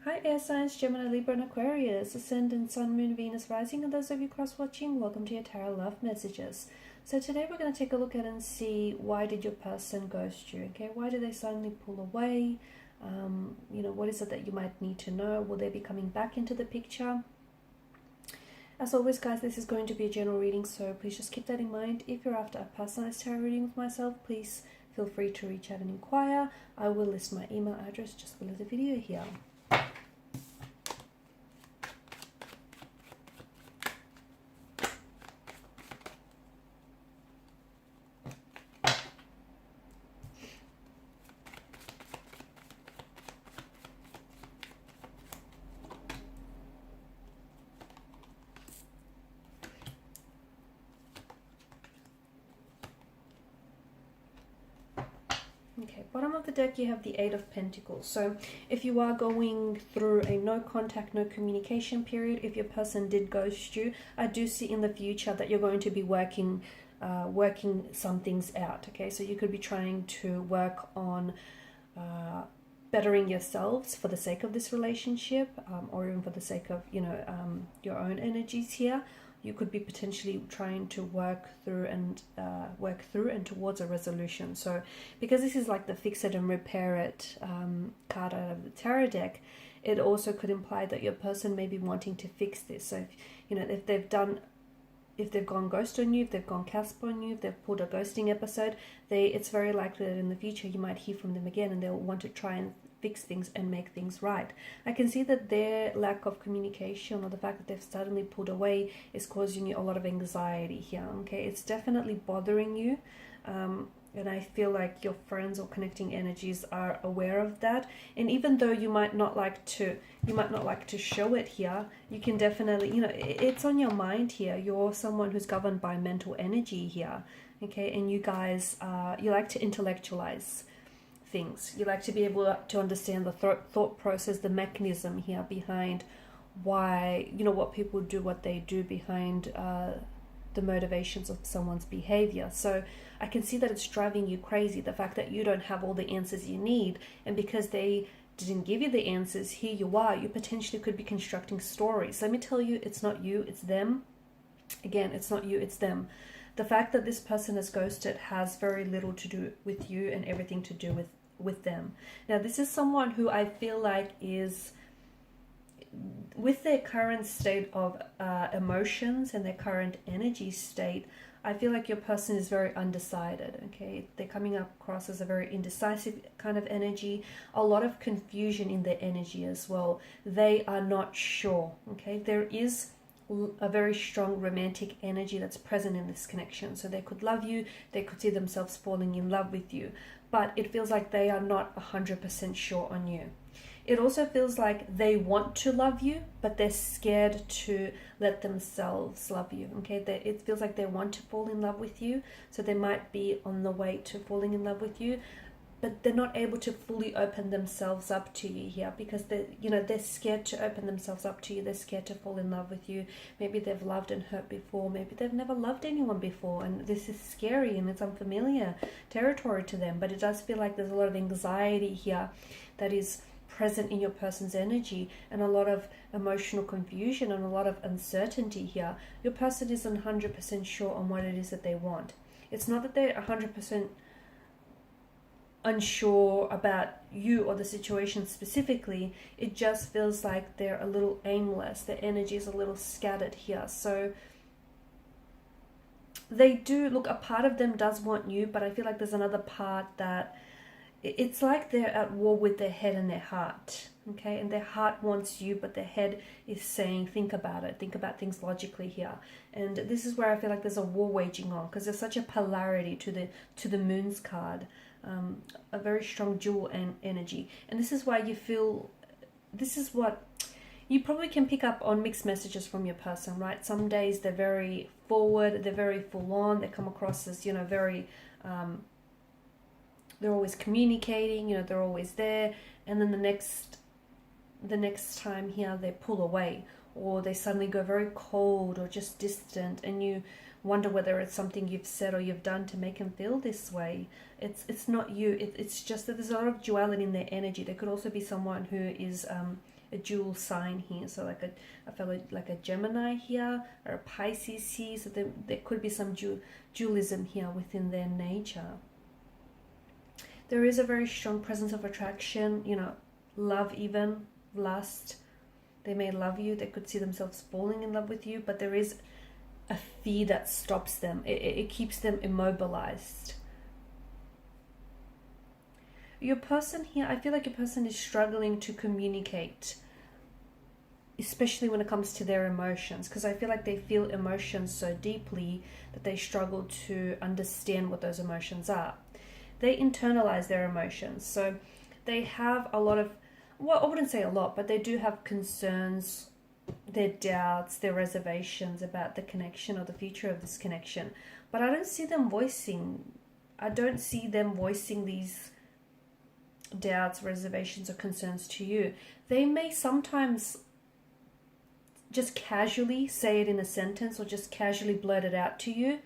Hi air signs, Gemini, Libra and Aquarius, Ascendant, Sun, Moon, Venus, Rising, and those of you cross-watching, welcome to your Tarot Love Messages. So today we're going to take a look at and see why did your person ghost you, okay? Why did they suddenly pull away? What is it that you might need to know? Will they be coming back into the picture? As always, guys, this is going to be a general reading, so please just keep that in mind. If you're after a personalized tarot reading with myself, please feel free to reach out and inquire. I will list my email address just below the video here. Okay, bottom of the deck you have the Eight of Pentacles. So if you are going through a no contact, no communication period, if your person did ghost you, I do see in the future that you're going to be working some things out. Okay, so you could be trying to work on bettering yourselves for the sake of this relationship, or even for the sake of your own energies here. You could be potentially trying to work through and towards a resolution. So because this is like the fix it and repair it card out of the tarot deck, it also could imply that your person may be wanting to fix this. So if they've gone ghost on you, if they've gone Casp on you, if they've pulled a ghosting episode, it's very likely that in the future you might hear from them again and they'll want to try and fix things and make things right. I can see that their lack of communication or the fact that they've suddenly pulled away is causing you a lot of anxiety here. Okay, it's definitely bothering you, and I feel like your friends or connecting energies are aware of that. And even though you might not like to show it here, you can definitely, it's on your mind here. You're someone who's governed by mental energy here. Okay, and you guys, you like to intellectualize things. You like to be able to understand the thought process, the mechanism here behind why, what people do, what they do, behind the motivations of someone's behavior. So I can see that it's driving you crazy, the fact that you don't have all the answers you need, and because they didn't give you the answers, here you are, you potentially could be constructing stories. Let me tell you, it's not you, it's them. Again, it's not you, it's them. The fact that this person is ghosted has very little to do with you and everything to do with them. Now, this is someone who I feel like is, with their current state of emotions and their current energy state, I feel like your person is very undecided. Okay, they're coming across as a very indecisive kind of energy, a lot of confusion in their energy as well. They are not sure. Okay, there is a very strong romantic energy that's present in this connection. So they could love you, they could see themselves falling in love with you, but it feels like they are not 100% sure on you. It also feels like they want to love you, but they're scared to let themselves love you. Okay, it feels like they want to fall in love with you, so they might be on the way to falling in love with you, but they're not able to fully open themselves up to you here because they're scared to open themselves up to you. They're scared to fall in love with you. Maybe they've loved and hurt before. Maybe they've never loved anyone before, and this is scary and it's unfamiliar territory to them. But it does feel like there's a lot of anxiety here that is present in your person's energy, and a lot of emotional confusion and a lot of uncertainty here. Your person isn't 100% sure on what it is that they want. It's not that they're 100% unsure about you or the situation specifically. It just feels like they're a little aimless. Their energy is a little scattered here. So they do, look, a part of them does want you, but I feel like there's another part that it's like they're at war with their head and their heart. Okay, and their heart wants you, but their head is saying, think about it, think about things logically here. And this is where I feel like there's a war waging on, because there's such a polarity to the Moon's card, a very strong dual energy. And this is why you feel, this is what you probably can pick up on mixed messages from your person, right? Some days they're very forward, they're very full on, they come across as, very they're always communicating, they're always there, and then the next time here they pull away, or they suddenly go very cold or just distant, and you wonder whether it's something you've said or you've done to make them feel this way. It's not you. It's just that there's a lot of duality in their energy. There could also be someone who is a dual sign here, so like a fellow, like a Gemini here, or a Pisces here. So there could be some dualism here within their nature. There is a very strong presence of attraction, you know, love, even lust. They may love you, they could see themselves falling in love with you, but there is a fear that stops them. It keeps them immobilized. Your person here, I feel like your person is struggling to communicate, especially when it comes to their emotions, because I feel like they feel emotions so deeply that they struggle to understand what those emotions are. They internalize their emotions, so they have a lot of, well, I wouldn't say a lot, but they do have concerns, their doubts, their reservations about the connection or the future of this connection. But I don't see them voicing these doubts, reservations, or concerns to you. They may sometimes just casually say it in a sentence or just casually blurt it out to you,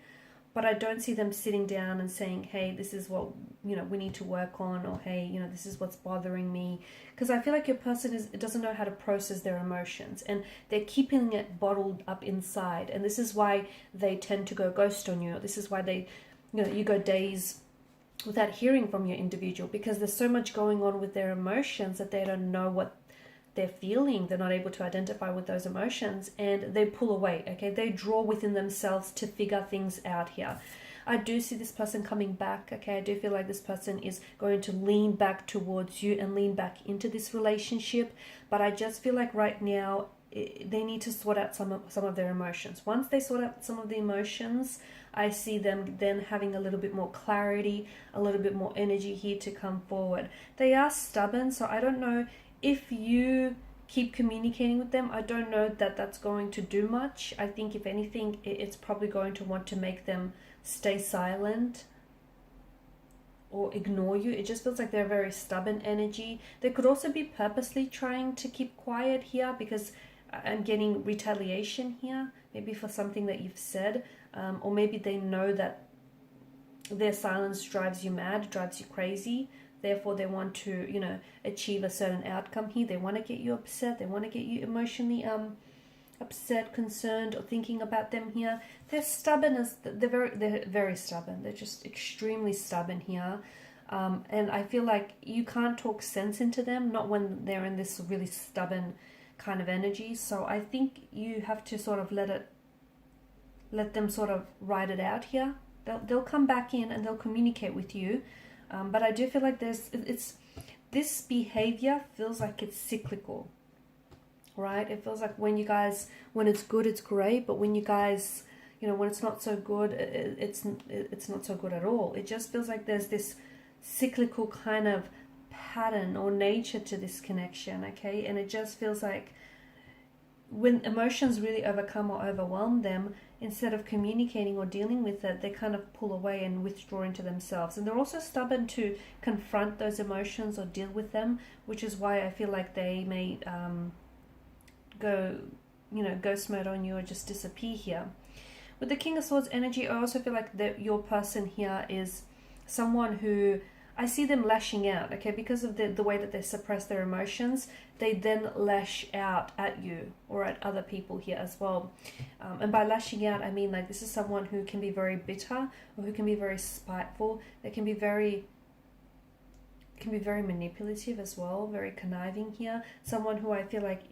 but I don't see them sitting down and saying, hey, this is what, you know, we need to work on, or hey, you know, this is what's bothering me. Because I feel like your person doesn't know how to process their emotions, and they're keeping it bottled up inside. And this is why they tend to go ghost on you. This is why they, you know, you go days without hearing from your individual, because there's so much going on with their emotions that they don't know what they're feeling. They're not able to identify with those emotions, and they pull away. Okay, they draw within themselves to figure things out here. I do see this person coming back. Okay, I do feel like this person is going to lean back towards you and lean back into this relationship, but I just feel like right now they need to sort out some of their emotions. Once they sort out some of the emotions, I see them then having a little bit more clarity, a little bit more energy here to come forward. They are stubborn, so I don't know if you keep communicating with them. I don't know that that's going to do much. I think if anything, it's probably going to want to make them stay silent or ignore you. It just feels like they're very stubborn energy. They could also be purposely trying to keep quiet here, because I'm getting retaliation here, maybe for something that you've said, or maybe they know that their silence drives you mad, drives you crazy. Therefore, they want to, you know, achieve a certain outcome here. They want to get you upset. They want to get you emotionally upset, concerned, or thinking about them here. They're stubborn. They're very stubborn. They're just extremely stubborn here. And I feel like you can't talk sense into them, not when they're in this really stubborn kind of energy. So I think you have to sort of let them sort of ride it out here. They'll come back in and they'll communicate with you. But I do feel like this behavior feels like it's cyclical, right? It feels like when it's good, it's great, but when you guys, you know, when it's not so good, it's not so good at all. It just feels like there's this cyclical kind of pattern or nature to this connection, okay? And it just feels like when emotions really overcome or overwhelm them, instead of communicating or dealing with it, they kind of pull away and withdraw into themselves. And they're also stubborn to confront those emotions or deal with them, which is why I feel like they may go ghost mode on you or just disappear here. With the King of Swords energy, I also feel like that your person here is someone who, I see them lashing out, okay, because of the way that they suppress their emotions. They then lash out at you or at other people here as well. And by lashing out, I mean like this is someone who can be very bitter or who can be very spiteful. They can be very manipulative as well, very conniving here. Someone who I feel like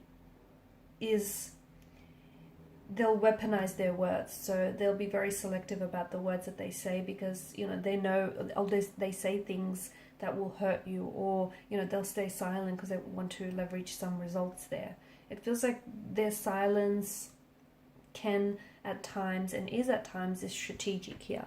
they'll weaponize their words, so they'll be very selective about the words that they say, because you know they say things that will hurt you, or you know they'll stay silent because they want to leverage some results there. It feels like their silence can at times and is at times is strategic here.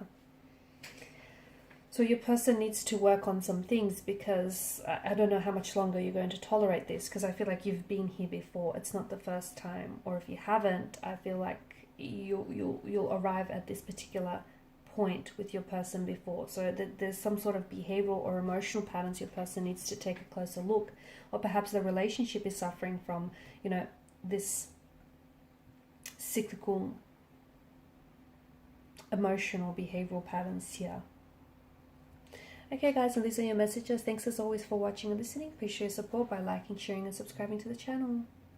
So your person needs to work on some things, because I don't know how much longer you're going to tolerate this, because I feel like you've been here before. It's not the first time, or if you haven't, I feel like you'll arrive at this particular point with your person before. So that there's some sort of behavioral or emotional patterns your person needs to take a closer look, or perhaps the relationship is suffering from, you know, this cyclical emotional behavioral patterns here. Okay guys, and these are your messages. Thanks as always for watching and listening. Please show your support by liking, sharing and subscribing to the channel.